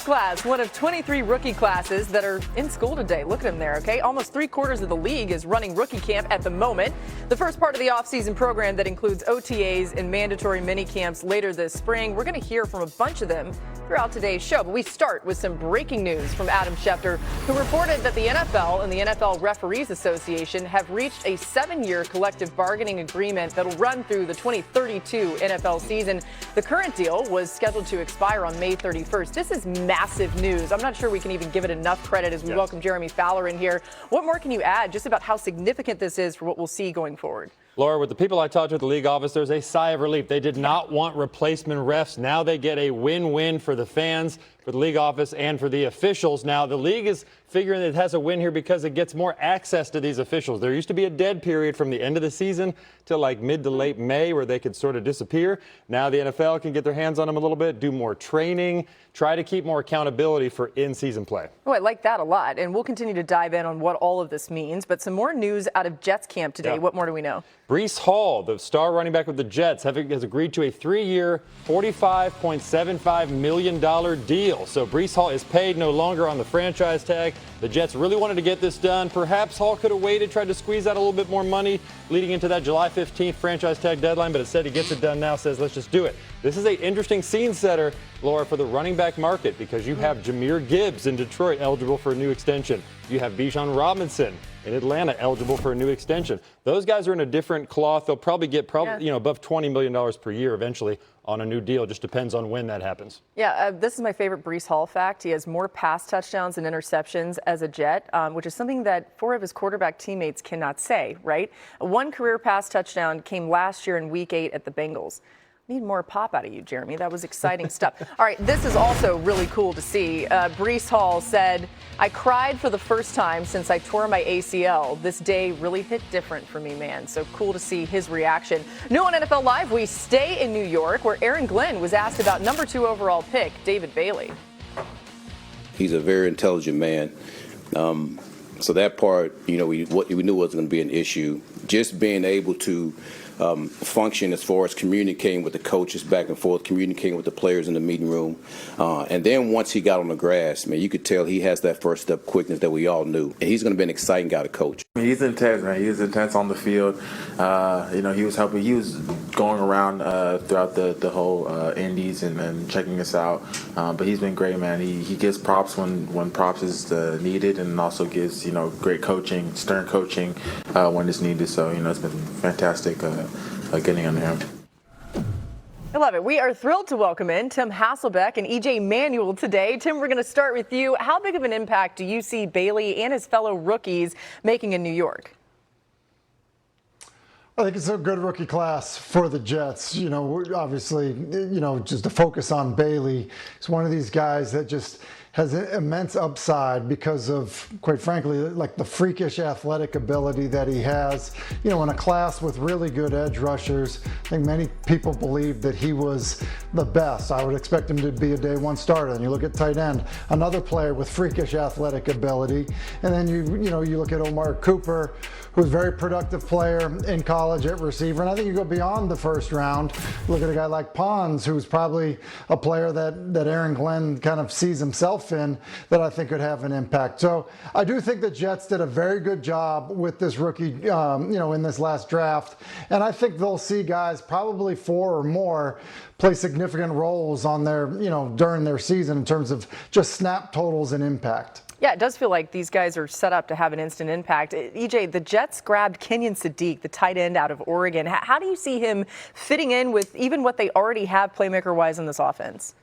class, one of 23 rookie classes that are in school today. Look at him there, okay? Almost 3/4 of the league is running rookie camp at the moment. The first part of the offseason program that includes OTAs and mandatory mini camps later this spring. We're going to hear from a bunch of them throughout today's show. But we start with some breaking news from Adam Schefter, who reported that the NFL and the NFL Referees Association have reached a 7-year collective bargaining agreement that'll run through the 2032 NFL season. The current deal was scheduled to expire on May 31st. This is massive news. I'm not sure we can even give it enough credit as we welcome Jeremy Fowler in here. What more can you add just about how significant this is for what we'll see going forward? Laura, with the people I talked to at the league office, there's a sigh of relief. They did not want replacement refs. Now they get a win-win for the fans, for the league office, and for the officials. Now the league is figuring that it has a win here because it gets more access to these officials. There used to be a dead period from the end of the season till like mid to late May where they could sort of disappear. Now the NFL can get their hands on them a little bit, do more training, try to keep more accountability for in-season play. Oh, I like that a lot. And we'll continue to dive in on what all of this means. But some more news out of Jets camp today. What more do we know? Breece Hall, the star running back with the Jets, has agreed to a 3-year, $45.75 million deal. So Breece Hall is paid, no longer on the franchise tag. The Jets really wanted to get this done. Perhaps Hall could have waited, tried to squeeze out a little bit more money leading into that July 15th franchise tag deadline, but instead he gets it done now, says let's just do it. This is an interesting scene setter, Laura, for the running back market because you have Jahmyr Gibbs in Detroit eligible for a new extension. You have Bijan Robinson in Atlanta eligible for a new extension. Those guys are in a different cloth. They'll probably get above $20 million per year eventually on a new deal. It just depends on when that happens. Yeah, this is my favorite Breece Hall fact. He has more pass touchdowns than interceptions as a Jet, which is something that 4 of his quarterback teammates cannot say, right? One career pass touchdown came last year in Week 8 at the Bengals. Need more pop out of you, Jeremy. That was exciting stuff. All right, this is also really cool to see. Breece Hall said, I cried for the first time since I tore my ACL. This day really hit different for me, man. So cool to see his reaction. New on NFL Live, we stay in New York, where Aaron Glenn was asked about number 2 overall pick, David Bailey. He's a very intelligent man. So that part, we knew wasn't going to be an issue. Just being able to function as far as communicating with the coaches back and forth, communicating with the players in the meeting room. And then once he got on the grass, man, you could tell he has that first step quickness that we all knew. And he's going to be an exciting guy to coach. He's intense, man. He's intense on the field. He was helping. He was going around throughout the whole Indies and checking us out. But he's been great, man. He gives props when props is needed, and also gives great coaching, stern coaching when it's needed. So it's been fantastic getting under him. I love it. We are thrilled to welcome in Tim Hasselbeck and EJ Manuel today. Tim, we're going to start with you. How big of an impact do you see Bailey and his fellow rookies making in New York? I think it's a good rookie class for the Jets. Obviously, just to focus on Bailey. He's one of these guys that just has an immense upside because of, quite frankly, like the freakish athletic ability that he has. In a class with really good edge rushers, I think many people believe that he was the best. I would expect him to be a day 1 starter. And you look at tight end, another player with freakish athletic ability. And then you look at Omar Cooper, who's a very productive player in college at receiver. And I think you go beyond the first round. Look at a guy like Pons, who's probably a player that Aaron Glenn kind of sees himself in, that I think could have an impact. So I do think the Jets did a very good job with this rookie, in this last draft. And I think they'll see guys, probably 4 or more, play significant roles on their, during their season in terms of just snap totals and impact. Yeah, it does feel like these guys are set up to have an instant impact. EJ, the Jets grabbed Kenyon Sadiq, the tight end out of Oregon. How do you see him fitting in with even what they already have playmaker-wise in this offense?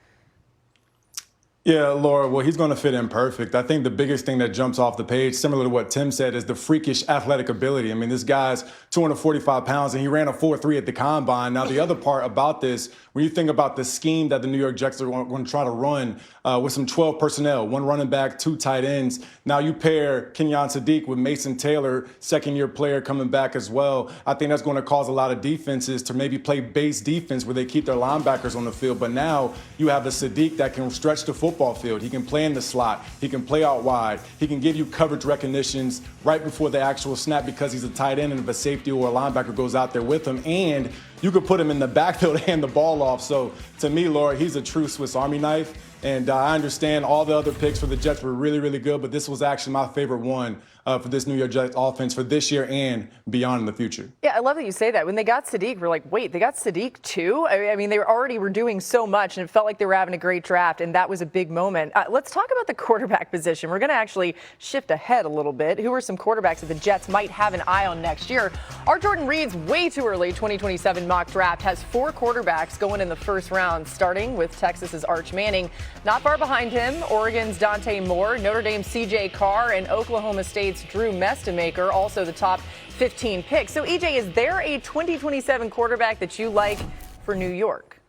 Yeah, Laura, well, he's going to fit in perfect. I think the biggest thing that jumps off the page, similar to what Tim said, is the freakish athletic ability. I mean, this guy's 245 pounds, and he ran a 4.3 at the combine. Now, the other part about this, when you think about the scheme that the New York Jets are going to try to run with some 12 personnel, 1 running back, 2 tight ends. Now you pair Kenyon Sadiq with Mason Taylor, second-year player coming back as well. I think that's going to cause a lot of defenses to maybe play base defense where they keep their linebackers on the field. But now you have a Sadiq that can stretch the football field. He can play in the slot. He can play out wide. He can give you coverage recognitions right before the actual snap because he's a tight end, and if a safety or a linebacker goes out there with him, and you could put him in the backfield and hand the ball off. So to me, Laura, he's a true Swiss Army knife. And I understand all the other picks for the Jets were really, really good, but this was actually my favorite one for this New York Jets offense for this year and beyond in the future. Yeah, I love that you say that. When they got Sadiq, we're like, wait, they got Sadiq too? I mean, they were doing so much, and it felt like they were having a great draft, and that was a big moment. Let's talk about the quarterback position. We're going to actually shift ahead a little bit. Who are some quarterbacks that the Jets might have an eye on next year? Our Jordan Reed's way too early 2027 mock draft has 4 quarterbacks going in the first round, starting with Texas's Arch Manning. Not far behind him, Oregon's Dante Moore, Notre Dame's C.J. Carr, and Oklahoma State's Drew Mestemaker, also the top 15 picks. So, EJ, is there a 2027 quarterback that you like for New York?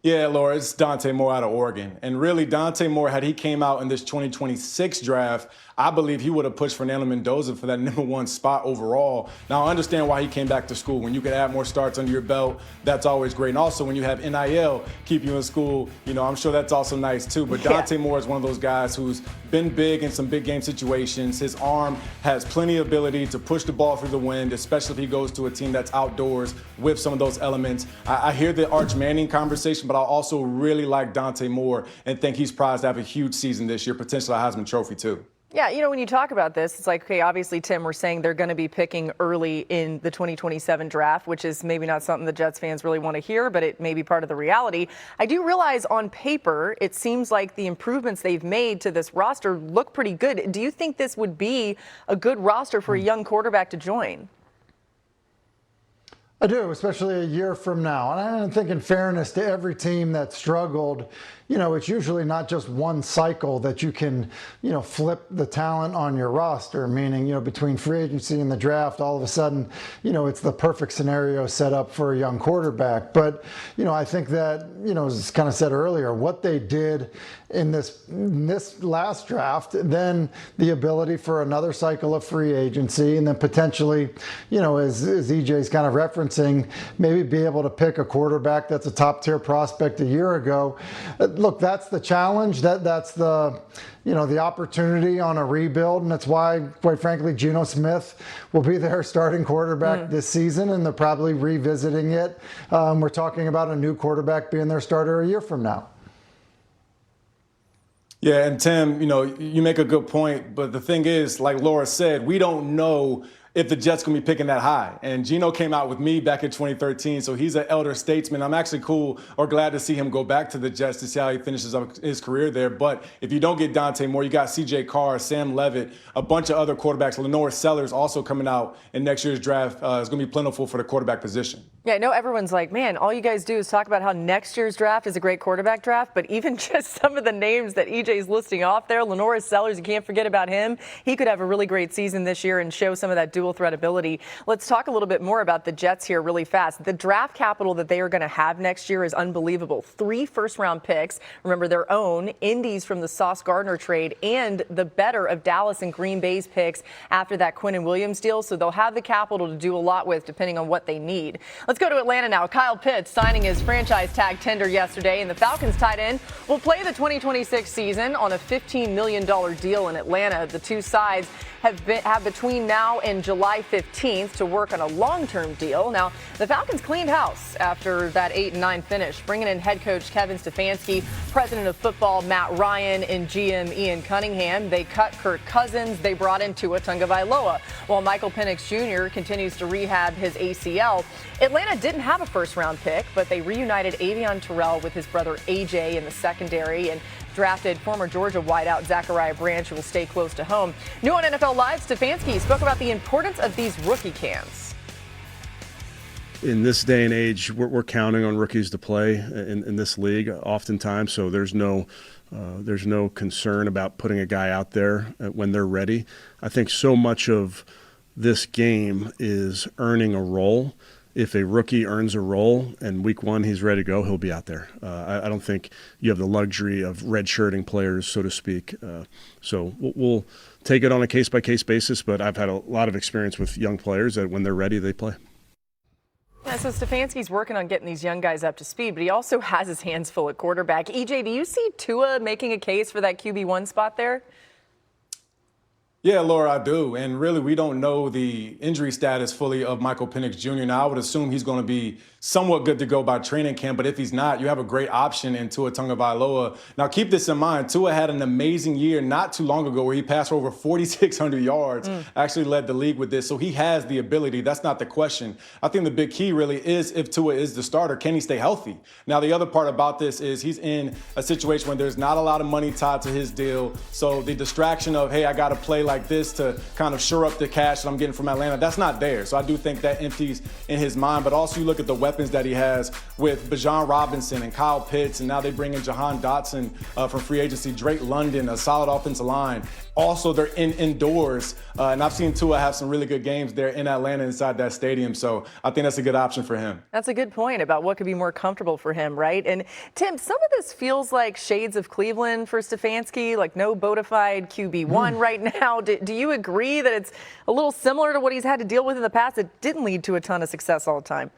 Yeah, Laura, it's Dante Moore out of Oregon. And really, Dante Moore, had he came out in this 2026 draft, I believe he would have pushed Fernando Mendoza for that #1 spot overall. Now, I understand why he came back to school. When you can add more starts under your belt, that's always great. And also, when you have NIL keep you in school, I'm sure that's also nice too. But Dante Moore is one of those guys who's been big in some big game situations. His arm has plenty of ability to push the ball through the wind, especially if he goes to a team that's outdoors with some of those elements. I hear the Arch Manning conversation, but I also really like Dante Moore and think he's prized to have a huge season this year, potentially a Heisman Trophy too. Yeah, when you talk about this, it's like, okay, obviously, Tim, we're saying they're going to be picking early in the 2027 draft, which is maybe not something the Jets fans really want to hear, but it may be part of the reality. I do realize on paper, it seems like the improvements they've made to this roster look pretty good. Do you think this would be a good roster for a young quarterback to join? I do, especially a year from now. And I think in fairness to every team that struggled, it's usually not just one cycle that you can, flip the talent on your roster, meaning, between free agency and the draft, all of a sudden, it's the perfect scenario set up for a young quarterback. But, I think that, as kind of said earlier, what they did in this last draft, then the ability for another cycle of free agency, and then potentially, as EJ's kind of referencing, maybe be able to pick a quarterback that's a top tier prospect a year ago. Look, that's the challenge. That's the the opportunity on a rebuild, and that's why, quite frankly, Geno Smith will be their starting quarterback this season, and they're probably revisiting it. We're talking about a new quarterback being their starter a year from now. Yeah, and Tim, you make a good point, but the thing is, like Laura said, we don't know if the Jets going to be picking that high. And Geno came out with me back in 2013, so he's an elder statesman. I'm actually glad to see him go back to the Jets to see how he finishes up his career there. But if you don't get Dante Moore, you got C.J. Carr, Sam Levitt, a bunch of other quarterbacks. Lenore Sellers also coming out in next year's draft is going to be plentiful for the quarterback position. Yeah, I know everyone's like, man, all you guys do is talk about how next year's draft is a great quarterback draft, but even just some of the names that EJ's listing off there, Lenore Sellers, you can't forget about him. He could have a really great season this year and show some of that dual threat ability. Let's talk a little bit more about the Jets here really fast. The draft capital that they are going to have next year is unbelievable. 3 first-round picks, remember their own, Indy's from the Sauce Gardner trade, and the better of Dallas and Green Bay's picks after that Quinnen Williams deal, so they'll have the capital to do a lot with depending on what they need. Let's go to Atlanta now. Kyle Pitts signing his franchise tag tender yesterday, and the Falcons tight end will play the 2026 season on a $15 million deal in Atlanta. The two sides have between now and July 15th to work on a long-term deal. Now, the Falcons cleaned house after that 8-9 finish, bringing in head coach Kevin Stefanski, president of football Matt Ryan, and GM Ian Cunningham. They cut Kirk Cousins. They brought in Tua Tagovailoa, while Michael Penix Jr. continues to rehab his ACL. Atlanta didn't have a first-round pick, but they reunited Avion Terrell with his brother AJ in the secondary and drafted former Georgia wideout Zachariah Branch, who will stay close to home. New on NFL Live, Stefanski spoke about the importance of these rookie camps. In this day and age, we're counting on rookies to play in this league oftentimes, so there's no concern about putting a guy out there when they're ready. I think so much of this game is earning a role. If a rookie earns a role and week one he's ready to go, he'll be out there. I don't think you have the luxury of redshirting players, so to speak. So we'll take it on a case-by-case basis, but I've had a lot of experience with young players that when they're ready, they play. Yeah, so Stefanski's working on getting these young guys up to speed, but he also has his hands full at quarterback. EJ, do you see Tua making a case for that QB1 spot there? Yeah, Laura, I do. And really, we don't know the injury status fully of Michael Penix Jr. Now, I would assume he's going to be somewhat good to go by training camp. But if he's not, you have a great option in Tua Tagovailoa. Now, keep this in mind. Tua had an amazing year not too long ago where he passed for over 4,600 yards, actually led the league with this. So he has the ability. That's not the question. I think the big key really is if Tua is the starter, can he stay healthy? Now, the other part about this is he's in a situation where there's not a lot of money tied to his deal. So the distraction of, hey, I got to play like this to kind of shore up the cash that I'm getting from Atlanta, that's not there. So I do think that empties in his mind. But also you look at the weapons that he has with Bijan Robinson and Kyle Pitts, and now they bring in Jahan Dotson from free agency, Drake London, a solid offensive line. Also, they're indoors, and I've seen Tua have some really good games there in Atlanta inside that stadium. So I think that's a good option for him. That's a good point about what could be more comfortable for him, right? And Tim, some of this feels like shades of Cleveland for Stefanski, like no bona fide QB1 right now. Do you agree that it's a little similar to what he's had to deal with in the past? It didn't lead to a ton of success all the time.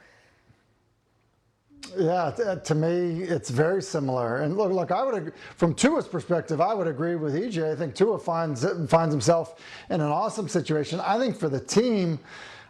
Yeah, to me, it's very similar. And look, I would, from Tua's perspective, I would agree with EJ. I think Tua finds himself in an awesome situation. I think for the team,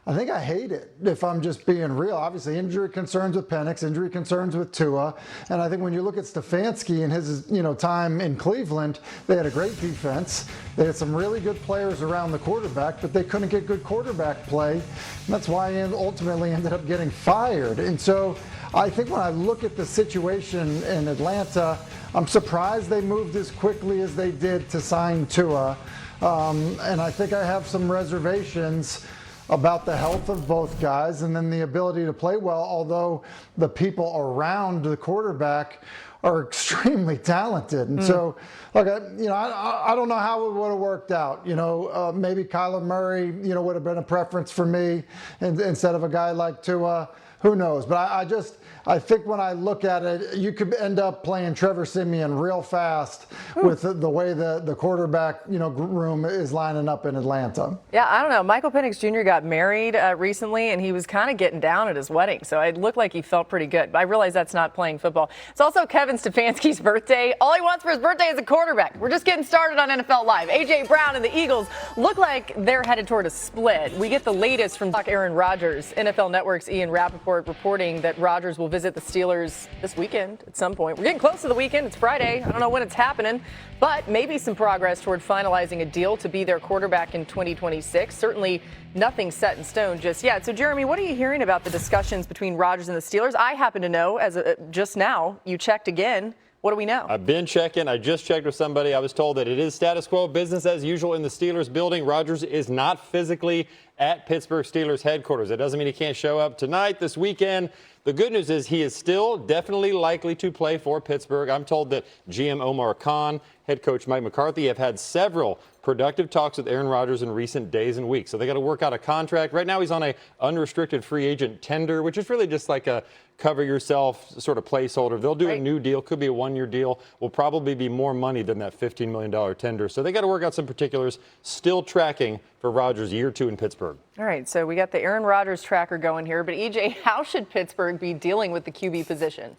I think I hate it, if I'm just being real. Obviously, injury concerns with Penix, injury concerns with Tua. And I think when you look at Stefanski and his time in Cleveland, they had a great defense. They had some really good players around the quarterback, but they couldn't get good quarterback play. And that's why he ultimately ended up getting fired. And so I think when I look at the situation in Atlanta, I'm surprised they moved as quickly as they did to sign Tua. And I think I have some reservations about the health of both guys and then the ability to play well, although the people around the quarterback are extremely talented. And so, look, I don't know how it would have worked out. Maybe Kyler Murray, would have been a preference for me instead of a guy like Tua. Who knows? But I think when I look at it, you could end up playing Trevor Siemian real fast with the way the quarterback, room is lining up in Atlanta. Yeah, I don't know. Michael Penix Jr. got married recently, and he was kind of getting down at his wedding, so it looked like he felt pretty good. But I realize that's not playing football. It's also Kevin Stefanski's birthday. All he wants for his birthday is a quarterback. We're just getting started on NFL Live. A.J. Brown and the Eagles look like they're headed toward a split. We get the latest from Aaron Rodgers. NFL Network's Ian Rappaport reporting that Rodgers will visit the Steelers this weekend at some point. We're getting close to the weekend. It's Friday. I don't know when it's happening, but maybe some progress toward finalizing a deal to be their quarterback in 2026. Certainly nothing set in stone just yet. So, Jeremy, what are you hearing about the discussions between Rodgers and the Steelers? I happen to know, just now, you checked again. What do we know? I've been checking. I just checked with somebody. I was told that it is status quo, business as usual in the Steelers building. Rodgers is not physically at Pittsburgh Steelers headquarters. That doesn't mean he can't show up tonight, this weekend. The good news is he is still definitely likely to play for Pittsburgh. I'm told that GM Omar Khan, head coach Mike McCarthy have had several productive talks with Aaron Rodgers in recent days and weeks. So they got to work out a contract. Right now he's on a unrestricted free agent tender, which is really just like a cover yourself sort of placeholder. They'll do a new deal, could be a one-year deal, will probably be more money than that $15 million tender. So they got to work out some particulars. Still tracking for Rodgers year 2 in Pittsburgh. All right, so we got the Aaron Rodgers tracker going here. But, EJ, how should Pittsburgh be dealing with the QB position?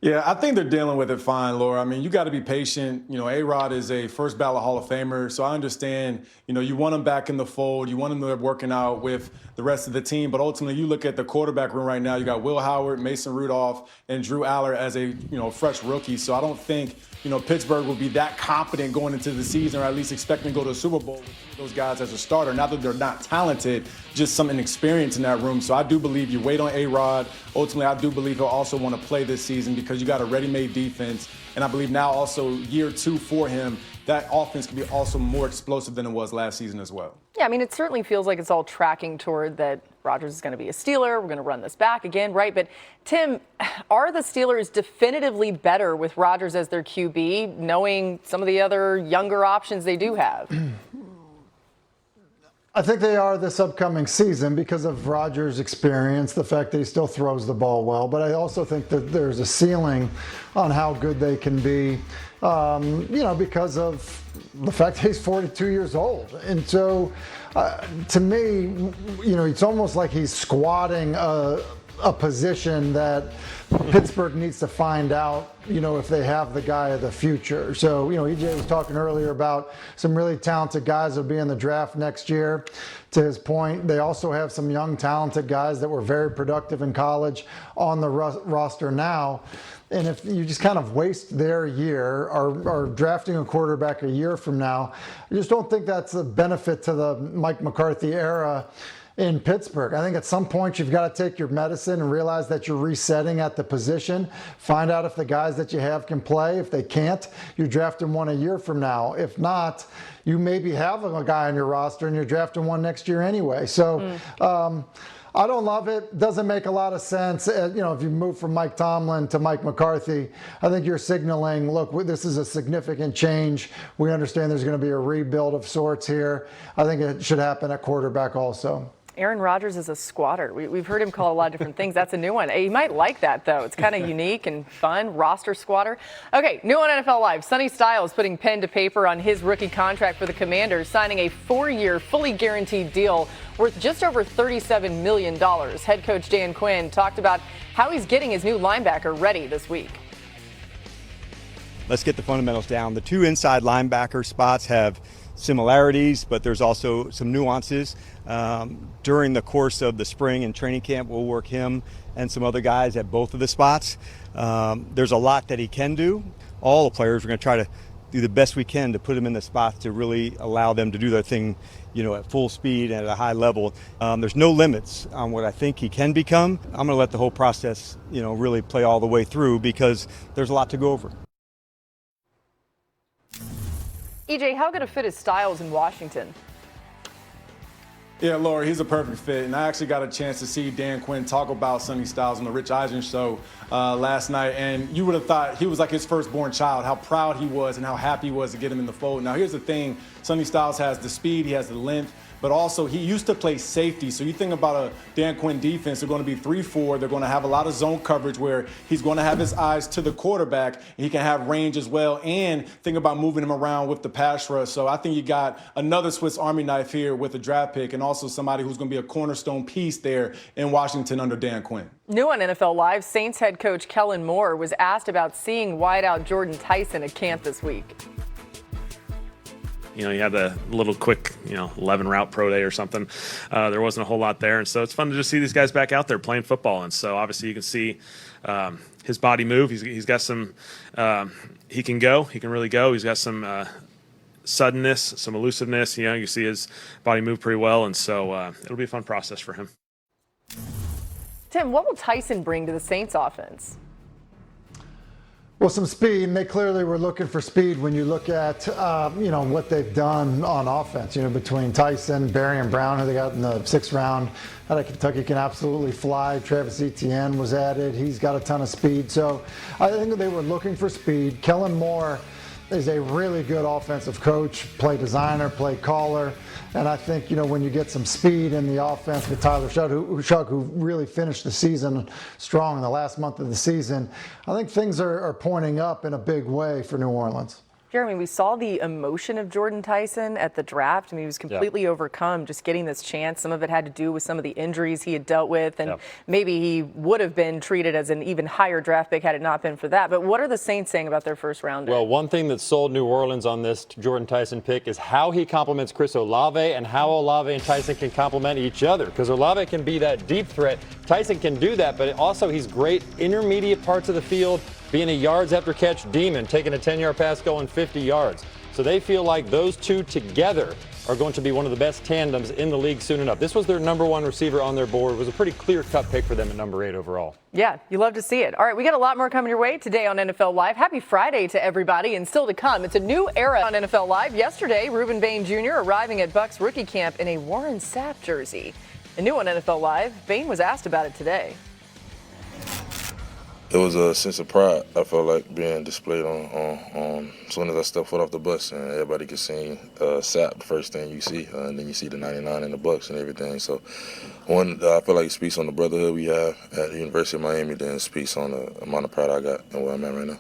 Yeah, I think they're dealing with it fine, Laura. I mean, you got to be patient. A-Rod is a first ballot Hall of Famer, so I understand, you want him back in the fold. You want him to working out with the rest of the team. But ultimately, you look at the quarterback room right now, you got Will Howard, Mason Rudolph, and Drew Aller as a, fresh rookie. So I don't think, Pittsburgh will be that confident going into the season, or at least expecting to go to the Super Bowl with those guys as a starter. Not that they're not talented, just some inexperience in that room. So I do believe you wait on A-Rod. Ultimately, I do believe he'll also want to play this season because you got a ready-made defense. And I believe now also year 2 for him, that offense can be also more explosive than it was last season as well. Yeah, I mean, it certainly feels like it's all tracking toward that Rodgers is going to be a Steeler. We're going to run this back again, right? But, Tim, are the Steelers definitively better with Rodgers as their QB, knowing some of the other younger options they do have? I think they are this upcoming season because of Rodgers' experience, the fact that he still throws the ball well. But I also think that there's a ceiling on how good they can be, because of the fact that he's 42 years old. And so, to me, it's almost like he's squatting a position that Pittsburgh needs to find out, if they have the guy of the future. So, EJ was talking earlier about some really talented guys that will be in the draft next year. To his point, they also have some young, talented guys that were very productive in college on the roster now. And if you just kind of waste their year or drafting a quarterback a year from now, I just don't think that's a benefit to the Mike McCarthy era in Pittsburgh. I think at some point you've got to take your medicine and realize that you're resetting at the position. Find out if the guys that you have can play. If they can't, you draft them one a year from now. If not, you maybe have a guy on your roster and you're drafting one next year anyway. So I don't love it. Doesn't make a lot of sense. If you move from Mike Tomlin to Mike McCarthy, I think you're signaling, look, this is a significant change. We understand there's going to be a rebuild of sorts here. I think it should happen at quarterback also. Aaron Rodgers is a squatter. We've heard him call a lot of different things. That's a new one. You might like that, though. It's kind of unique and fun. Roster squatter. Okay, new on NFL Live. Sonny Styles putting pen to paper on his rookie contract for the Commanders, signing a 4-year, fully guaranteed deal worth just over $37 million. Head coach Dan Quinn talked about how he's getting his new linebacker ready this week. Let's get the fundamentals down. The two inside linebacker spots have similarities, but there's also some nuances. During the course of the spring and training camp, we'll work him and some other guys at both of the spots. There's a lot that he can do. All the players are going to try to do the best we can to put him in the spots to really allow them to do their thing, at full speed and at a high level. There's no limits on what I think he can become. I'm going to let the whole process, really play all the way through because there's a lot to go over. EJ, how good a fit is Styles in Washington? Yeah, Laura, he's a perfect fit. And I actually got a chance to see Dan Quinn talk about Sonny Styles on the Rich Eisen show last night. And you would have thought he was like his firstborn child, how proud he was and how happy he was to get him in the fold. Now, here's the thing. Sonny Styles has the speed, he has the length, but also he used to play safety. So you think about a Dan Quinn defense, they're going to be 3-4. They're going to have a lot of zone coverage where he's going to have his eyes to the quarterback. And he can have range as well. And think about moving him around with the pass rush. So I think you got another Swiss Army knife here with a draft pick and also somebody who's going to be a cornerstone piece there in Washington under Dan Quinn. New on NFL Live, Saints head coach Kellen Moore was asked about seeing wideout Jordyn Tyson at camp this week. He had a little quick, 11 route pro day or something. There wasn't a whole lot there. And so it's fun to just see these guys back out there playing football. And so obviously you can see his body move. He's got some, he can go. He can really go. He's got some suddenness, some elusiveness. You see his body move pretty well. And so it'll be a fun process for him. Tim, what will Tyson bring to the Saints offense? Well, some speed, and they clearly were looking for speed when you look at, what they've done on offense, between Tyson, Barry, and Brown, who they got in the 6th round out of Kentucky, can absolutely fly. Travis Etienne was added. He's got a ton of speed. So I think they were looking for speed. Kellen Moore is a really good offensive coach, play designer, play caller. And I think, when you get some speed in the offense with Tyler Shough, who really finished the season strong in the last month of the season, I think things are pointing up in a big way for New Orleans. Jeremy, we saw the emotion of Jordyn Tyson at the draft. He was completely overcome just getting this chance. Some of it had to do with some of the injuries he had dealt with, and maybe he would have been treated as an even higher draft pick had it not been for that. But what are the Saints saying about their first rounder? Well, one thing that sold New Orleans on this Jordyn Tyson pick is how he complements Chris Olave and how Olave and Tyson can complement each other. Because Olave can be that deep threat. Tyson can do that, but also he's great intermediate parts of the field, being a yards after catch demon, taking a 10-yard pass going 50 yards. So they feel like those two together are going to be one of the best tandems in the league soon enough. This was their number 1 receiver on their board. It was a pretty clear-cut pick for them at number 8 overall. Yeah, you love to see it. All right, we got a lot more coming your way today on NFL Live. Happy Friday to everybody, and still to come, it's a new era on NFL Live. Yesterday, Reuben Bain Jr. arriving at Bucs rookie camp in a Warren Sapp jersey. And new on NFL Live, Bain was asked about it today. It was a sense of pride, I felt like, being displayed on as soon as I stepped foot off the bus and everybody could see Sapp, the first thing you see, and then you see the 99 in the Bucs and everything. So I feel like it speaks on the brotherhood we have at the University of Miami, then it speaks on the amount of pride I got and where I'm at right now.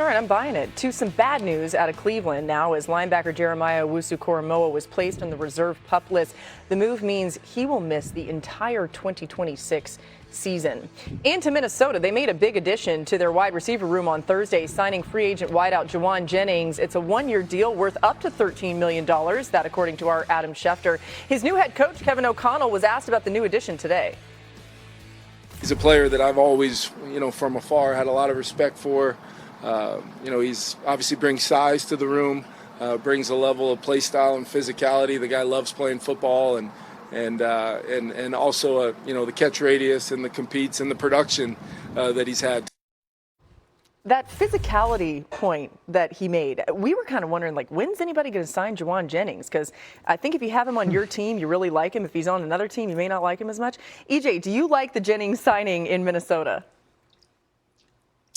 All right, I'm buying it. To some bad news out of Cleveland now as linebacker Jeremiah Owusu-Koramoah was placed on the reserve PUP list. The move means he will miss the entire 2026 season. And to Minnesota, they made a big addition to their wide receiver room on Thursday, signing free agent wideout Juan Jennings. It's a one-year deal worth up to $13 million, that according to our Adam Schefter. His new head coach, Kevin O'Connell, was asked about the new addition today. He's a player that I've always, from afar had a lot of respect for. He's obviously brings size to the room, brings a level of play style and physicality. The guy loves playing football and also the catch radius and the competes and the production that he's had. That physicality point that he made, we were kind of wondering, when's anybody going to sign Juan Jennings? Because I think if you have him on your team, you really like him. If he's on another team, you may not like him as much. EJ, do you like the Jennings signing in Minnesota?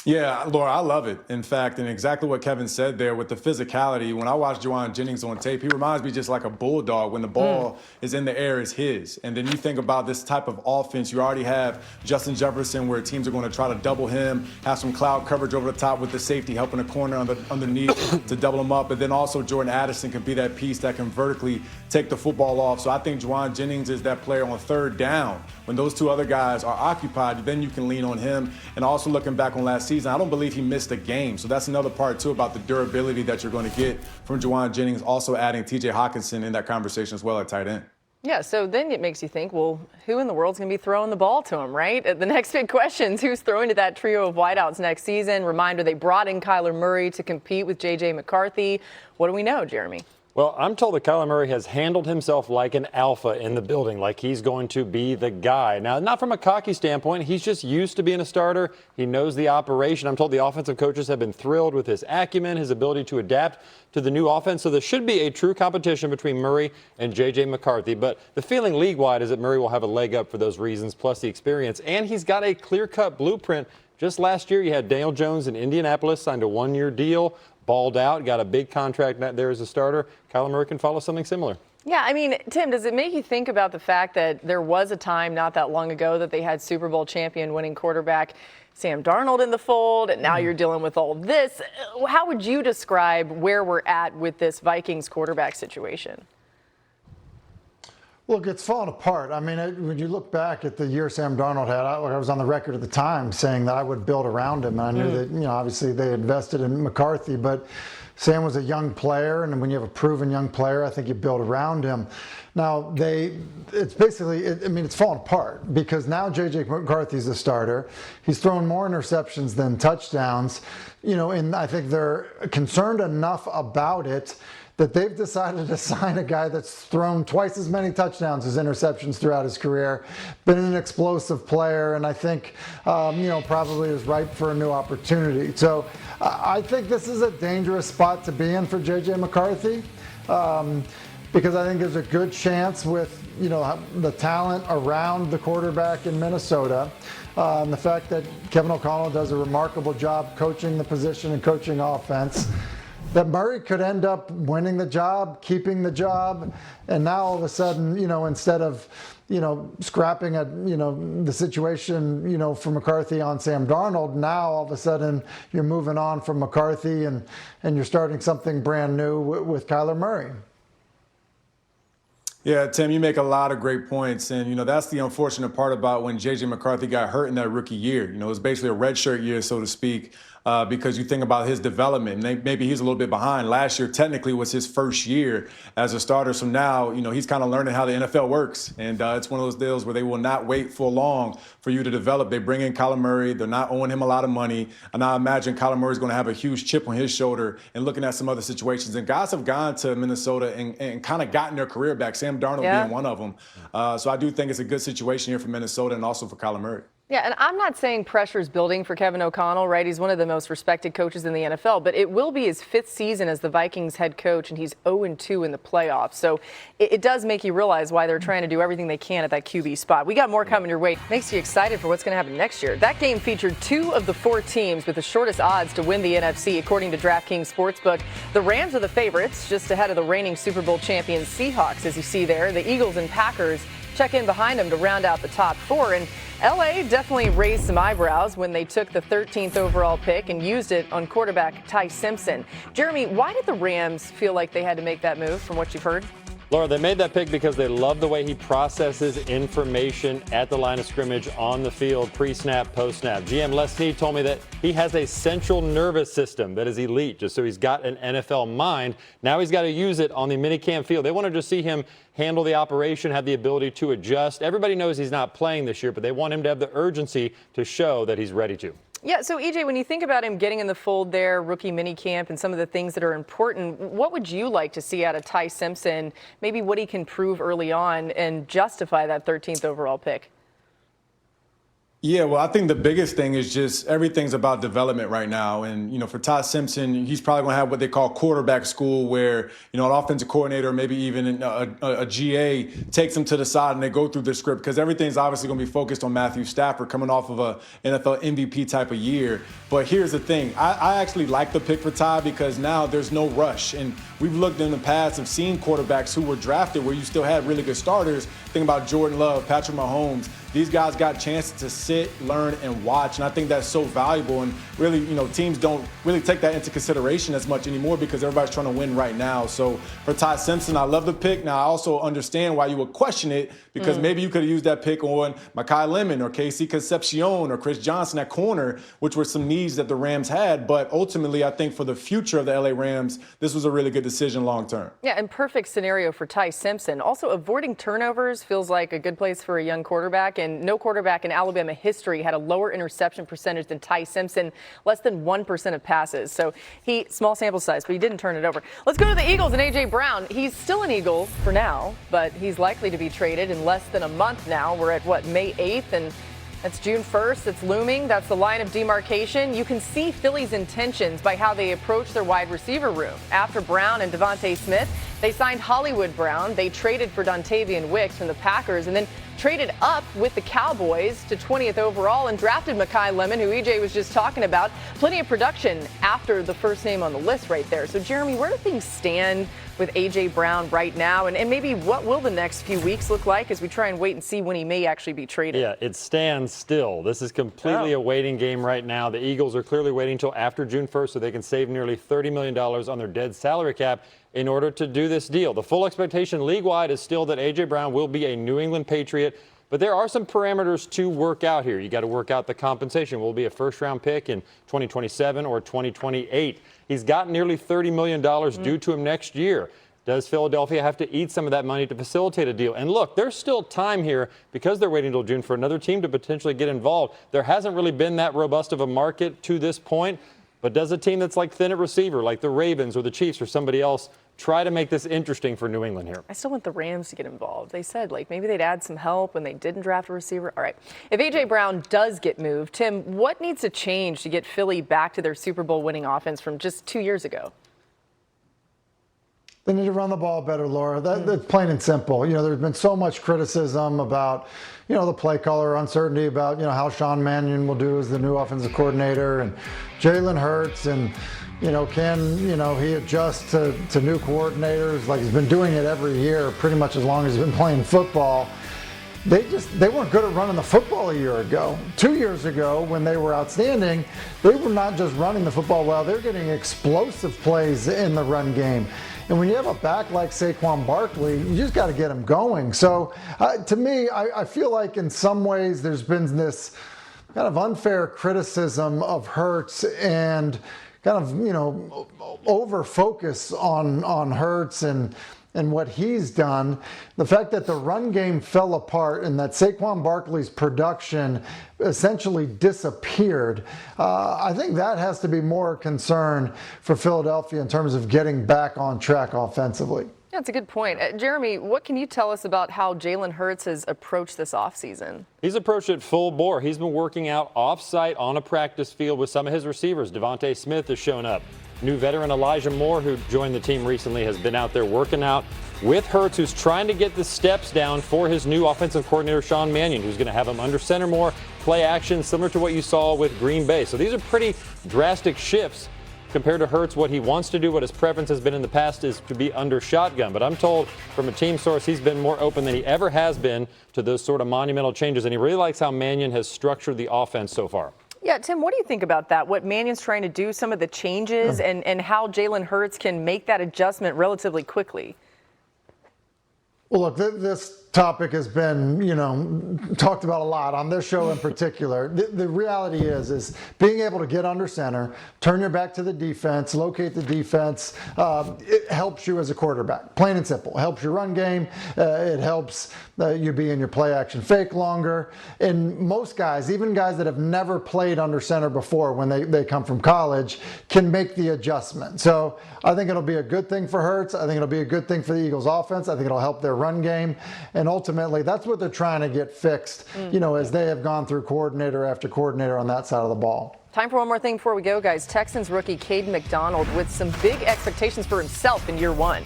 Yeah, Laura, I love it. In fact, and exactly what Kevin said there with the physicality, when I watch Juan Jennings on tape, he reminds me just like a bulldog. When the ball is in the air, it's his. And then you think about this type of offense, you already have Justin Jefferson where teams are going to try to double him, have some cloud coverage over the top with the safety, helping the corner underneath to double him up. But then also Jordan Addison can be that piece that can vertically take the football off. So I think Juan Jennings is that player on third down. When those two other guys are occupied, then you can lean on him. And also looking back on last season, I don't believe he missed a game. So that's another part, too, about the durability that you're going to get from Juan Jennings, also adding T.J. Hockenson in that conversation as well at tight end. Yeah, so then it makes you think, well, who in the world's going to be throwing the ball to him, right? The next big question is who's throwing to that trio of wideouts next season? Reminder, they brought in Kyler Murray to compete with J.J. McCarthy. What do we know, Jeremy? Well, I'm told that Kyler Murray has handled himself like an alpha in the building, like he's going to be the guy. Now, not from a cocky standpoint. He's just used to being a starter. He knows the operation. I'm told the offensive coaches have been thrilled with his acumen, his ability to adapt to the new offense. So there should be a true competition between Murray and J.J. McCarthy. But the feeling league-wide is that Murray will have a leg up for those reasons, plus the experience. And he's got a clear-cut blueprint. Just last year, you had Daniel Jones in Indianapolis, signed a one-year deal, balled out, got a big contract there as a starter. Kyler Murray can follow something similar. Yeah, I mean, Tim, does it make you think about the fact that there was a time not that long ago that they had Super Bowl champion winning quarterback Sam Darnold in the fold, and now you're dealing with all this? How would you describe where we're at with this Vikings quarterback situation? Look, it's fallen apart. I mean, when you look back at the year Sam Darnold had, I was on the record at the time saying that I would build around him. And I knew that, obviously they invested in McCarthy, but Sam was a young player. And when you have a proven young player, I think you build around him. Now, it's basically, it's fallen apart because now J.J. McCarthy's the starter. He's thrown more interceptions than touchdowns, and I think they're concerned enough about it that they've decided to sign a guy that's thrown twice as many touchdowns as interceptions throughout his career, been an explosive player, and I think, probably is ripe for a new opportunity. So I think this is a dangerous spot to be in for J.J. McCarthy because I think there's a good chance with, the talent around the quarterback in Minnesota, and the fact that Kevin O'Connell does a remarkable job coaching the position and coaching offense, that Murray could end up winning the job, keeping the job, and now all of a sudden, instead of, scrapping the situation, for McCarthy on Sam Darnold, now all of a sudden you're moving on from McCarthy and you're starting something brand new with Kyler Murray. Yeah, Tim, you make a lot of great points. And, that's the unfortunate part about when J.J. McCarthy got hurt in that rookie year. It was basically a redshirt year, so to speak, because you think about his development. Maybe he's a little bit behind. Last year technically was his first year as a starter. So now, he's kind of learning how the NFL works. And it's one of those deals where they will not wait for long for you to develop. They bring in Kyler Murray. They're not owing him a lot of money. And I imagine Kyler Murray's going to have a huge chip on his shoulder and looking at some other situations. And guys have gone to Minnesota and kind of gotten their career back, Sam Darnold being one of them. So I do think it's a good situation here for Minnesota and also for Kyler Murray. Yeah, and I'm not saying pressure's building for Kevin O'Connell, right? He's one of the most respected coaches in the NFL, but it will be his 5th season as the Vikings head coach, and he's 0-2 in the playoffs. So it does make you realize why they're trying to do everything they can at that QB spot. We got more coming your way. Makes you excited for what's going to happen next year. That game featured 2 of the 4 teams with the shortest odds to win the NFC, according to DraftKings Sportsbook. The Rams are the favorites, just ahead of the reigning Super Bowl champions Seahawks, as you see there. The Eagles and Packers check in behind him to round out the top 4. And LA definitely raised some eyebrows when they took the 13th overall pick and used it on quarterback Ty Simpson. Jeremy, why did the Rams feel like they had to make that move from what you've heard? Laura, they made that pick because they love the way he processes information at the line of scrimmage, on the field, pre-snap, post-snap. GM Les Snead told me that he has a central nervous system that is elite, just so he's got an NFL mind. Now he's got to use it on the minicamp field. They want to just see him handle the operation, have the ability to adjust. Everybody knows he's not playing this year, but they want him to have the urgency to show that he's ready to. Yeah, so EJ, when you think about him getting in the fold there, rookie minicamp, and some of the things that are important, what would you like to see out of Ty Simpson, maybe what he can prove early on and justify that 13th overall pick? Yeah, well, I think the biggest thing is just everything's about development right now. And, you know, for Ty Simpson, he's probably going to have what they call quarterback school where, you know, an offensive coordinator, maybe even a GA takes him to the side and they go through the script because everything's obviously going to be focused on Matthew Stafford coming off of a NFL MVP type of year. But here's the thing. I actually like the pick for Ty because now there's no rush. And we've looked in the past and seen quarterbacks who were drafted where you still had really good starters. Think about Jordan Love, Patrick Mahomes. These guys got chances to sit, learn, and watch, and I think that's so valuable. And really, you know, teams don't really take that into consideration as much anymore because everybody's trying to win right now. So for Ty Simpson, I love the pick. Now, I also understand why you would question it because maybe you could have used that pick on Mekhi Lemon or KC Concepcion or Chris Johnson at corner, which were some needs that the Rams had. But ultimately, I think for the future of the LA Rams, this was a really good decision long term. Yeah, and perfect scenario for Ty Simpson. Also, avoiding turnovers feels like a good place for a young quarterback. And no quarterback in Alabama history had a lower interception percentage than Ty Simpson, less than 1% of passes. So small sample size, but he didn't turn it over. Let's go to the Eagles and A.J. Brown. He's still an Eagle for now, but he's likely to be traded in less than a month now. We're at, May 8th, and that's June 1st. It's looming. That's the line of demarcation. You can see Philly's intentions by how they approach their wide receiver room. After Brown and Devontae Smith, they signed Hollywood Brown. They traded for Dontavian Wicks from the Packers and then traded up with the Cowboys to 20th overall and drafted Mekhi Lemon, who EJ was just talking about. Plenty of production after the first name on the list right there. So, Jeremy, where do things stand with A.J. Brown right now? And maybe what will the next few weeks look like as we try and wait and see when he may actually be traded? Yeah, it stands still. This is completely a waiting game right now. The Eagles are clearly waiting until after June 1st so they can save nearly $30 million on their dead salary cap in order to do this deal. The full expectation league-wide is still that A.J. Brown will be a New England Patriot, but there are some parameters to work out here. You got to work out the compensation. Will it be a first-round pick in 2027 or 2028? He's got nearly $30 million due to him next year. Does Philadelphia have to eat some of that money to facilitate a deal? And look, there's still time here because they're waiting until June for another team to potentially get involved. There hasn't really been that robust of a market to this point. But does a team that's like thin at receiver, like the Ravens or the Chiefs or somebody else, try to make this interesting for New England here? I still want the Rams to get involved. They said, maybe they'd add some help when they didn't draft a receiver. All right. If A.J. Brown does get moved, Tim, what needs to change to get Philly back to their Super Bowl winning offense from just 2 years ago? They need to run the ball better, Laura. That's plain and simple. You know, there's been so much criticism about, you know, the play caller, uncertainty about, you know, how Sean Mannion will do as the new offensive coordinator and Jalen Hurts and, you know, can, you know, he adjust to new coordinators like he's been doing it every year pretty much as long as he's been playing football. They weren't good at running the football a year ago. 2 years ago, when they were outstanding, they were not just running the football well, they're getting explosive plays in the run game. And when you have a back like Saquon Barkley, you just got to get him going. So to me, I feel like in some ways there's been this kind of unfair criticism of Hurts and kind of, you know, over focus on Hurts and what he's done. The fact that the run game fell apart and that Saquon Barkley's production essentially disappeared, I think that has to be more concern for Philadelphia in terms of getting back on track offensively. Yeah, that's a good point. Jeremy, what can you tell us about how Jalen Hurts has approached this offseason? He's approached it full bore. He's been working out off-site on a practice field with some of his receivers. Devontae Smith has shown up. New veteran Elijah Moore, who joined the team recently, has been out there working out with Hurts, who's trying to get the steps down for his new offensive coordinator, Sean Mannion, who's going to have him under center more, play action, similar to what you saw with Green Bay. So these are pretty drastic shifts compared to Hurts, what he wants to do, what his preference has been in the past is to be under shotgun. But I'm told from a team source he's been more open than he ever has been to those sort of monumental changes. And he really likes how Mannion has structured the offense so far. Yeah, Tim, what do you think about that? What Mannion's trying to do, some of the changes, and how Jalen Hurts can make that adjustment relatively quickly? Well, look, this topic has been, talked about a lot on this show in particular. The reality is being able to get under center, turn your back to the defense, locate the defense, it helps you as a quarterback. Plain and simple. It helps your run game. It helps you be in your play action fake longer. And most guys, even guys that have never played under center before when they come from college, can make the adjustment. So I think it'll be a good thing for Hurts. I think it'll be a good thing for the Eagles offense. I think it'll help their run game. And ultimately, that's what they're trying to get fixed, as they have gone through coordinator after coordinator on that side of the ball. Time for one more thing before we go, guys. Texans rookie Kayden McDonald with some big expectations for himself in year one.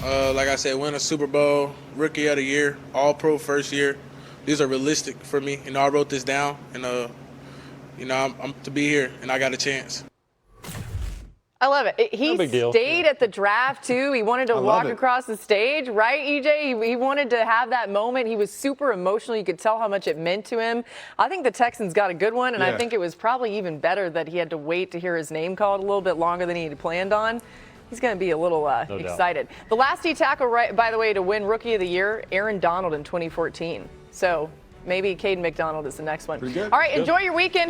Like I said, win a Super Bowl, rookie of the year, all-pro first year. These are realistic for me. I wrote this down, and, I'm to be here, and I got a chance. I love it. He stayed at the draft, too. He wanted to walk across the stage, right, EJ? He wanted to have that moment. He was super emotional. You could tell how much it meant to him. I think the Texans got a good one, and I think it was probably even better that he had to wait to hear his name called a little bit longer than he had planned on. He's going to be a little excited. The last D tackle, by the way, to win Rookie of the Year, Aaron Donald in 2014. So maybe Kayden McDonald is the next one. All right, enjoy your weekend.